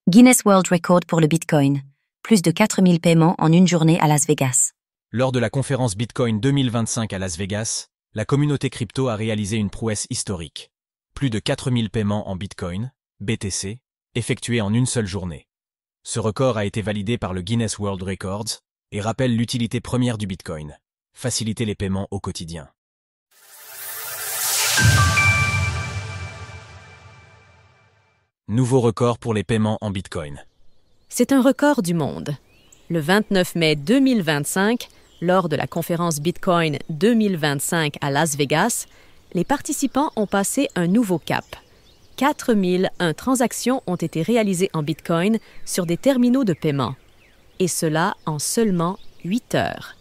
Guinness World Record pour le Bitcoin. Plus de 4000 paiements en une journée à Las Vegas. Lors de la conférence Bitcoin 2025 à Las Vegas, la communauté crypto a réalisé une prouesse historique. Plus de 4000 paiements en Bitcoin, BTC, effectués en une seule journée. Ce record a été validé par le Guinness World Records et rappelle l'utilité première du Bitcoin, faciliter les paiements au quotidien. Nouveau record pour les paiements en Bitcoin. C'est un record du monde. Le 29 mai 2025, lors de la conférence Bitcoin 2025 à Las Vegas, les participants ont passé un nouveau cap. 4001 transactions ont été réalisées en Bitcoin sur des terminaux de paiement. Et cela en seulement 8 heures.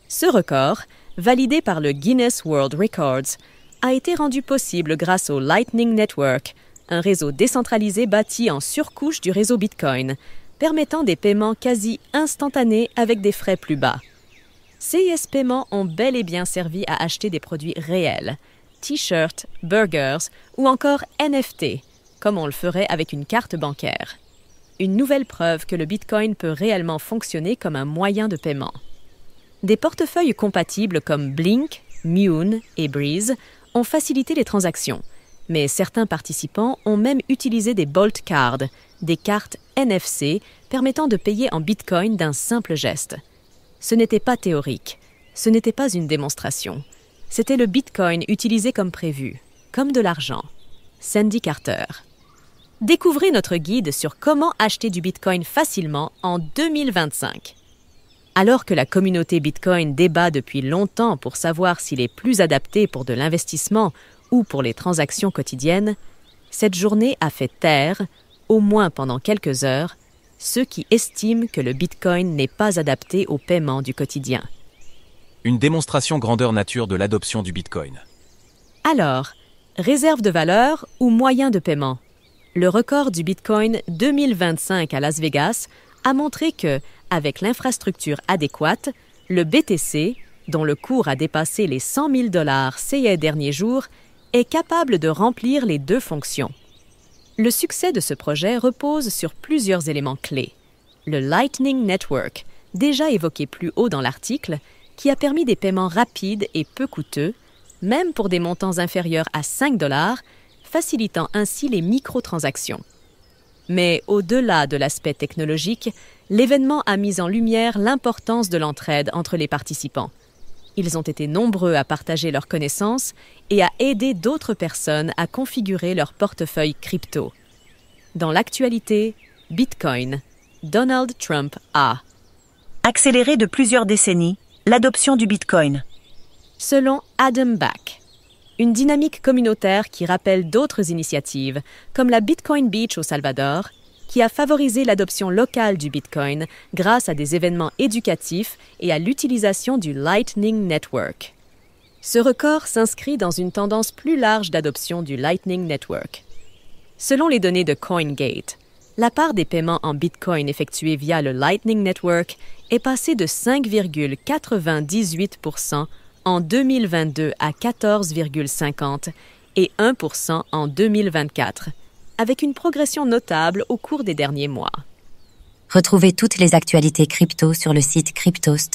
Ce record, validé par le Guinness World Records, a été rendu possible grâce au Lightning Network, un réseau décentralisé bâti en surcouche du réseau Bitcoin, permettant des paiements quasi instantanés avec des frais plus bas. CIS Paiements ont bel et bien servi à acheter des produits réels, t-shirts, burgers ou encore NFT, comme on le ferait avec une carte bancaire. Une nouvelle preuve que le Bitcoin peut réellement fonctionner comme un moyen de paiement. Des portefeuilles compatibles comme Blink, Muun et Breeze ont facilité les transactions, mais certains participants ont même utilisé des Bolt Cards, des cartes NFC permettant de payer en Bitcoin d'un simple geste. Ce n'était pas théorique, ce n'était pas une démonstration. C'était le Bitcoin utilisé comme prévu, comme de l'argent. Sandy Carter. Découvrez notre guide sur comment acheter du Bitcoin facilement en 2025. Alors que la communauté Bitcoin débat depuis longtemps pour savoir s'il est plus adapté pour de l'investissement ou pour les transactions quotidiennes, cette journée a fait taire, au moins pendant quelques heures, ceux qui estiment que le Bitcoin n'est pas adapté au paiement du quotidien. Une démonstration grandeur nature de l'adoption du Bitcoin. Alors, réserve de valeur ou moyen de paiement? Le record du Bitcoin 2025 à Las Vegas a montré que, avec l'infrastructure adéquate, le BTC, dont le cours a dépassé les 100 000 $ ces derniers jours, est capable de remplir les deux fonctions. Le succès de ce projet repose sur plusieurs éléments clés. Le Lightning Network, déjà évoqué plus haut dans l'article, qui a permis des paiements rapides et peu coûteux, même pour des montants inférieurs à 5 $, facilitant ainsi les microtransactions. Mais au-delà de l'aspect technologique, l'événement a mis en lumière l'importance de l'entraide entre les participants. Ils ont été nombreux à partager leurs connaissances et à aider d'autres personnes à configurer leur portefeuille crypto. Dans l'actualité, Bitcoin, Donald Trump a accéléré de plusieurs décennies l'adoption du Bitcoin. Selon Adam Back, une dynamique communautaire qui rappelle d'autres initiatives, comme la Bitcoin Beach au Salvador, qui a favorisé l'adoption locale du Bitcoin grâce à des événements éducatifs et à l'utilisation du Lightning Network. Ce record s'inscrit dans une tendance plus large d'adoption du Lightning Network. Selon les données de CoinGate, la part des paiements en Bitcoin effectués via le Lightning Network est passée de 5,98 % en 2022 à 14,50 et 1 % en 2024, avec une progression notable au cours des derniers mois. Retrouvez toutes les actualités crypto sur le site cryptost.fr.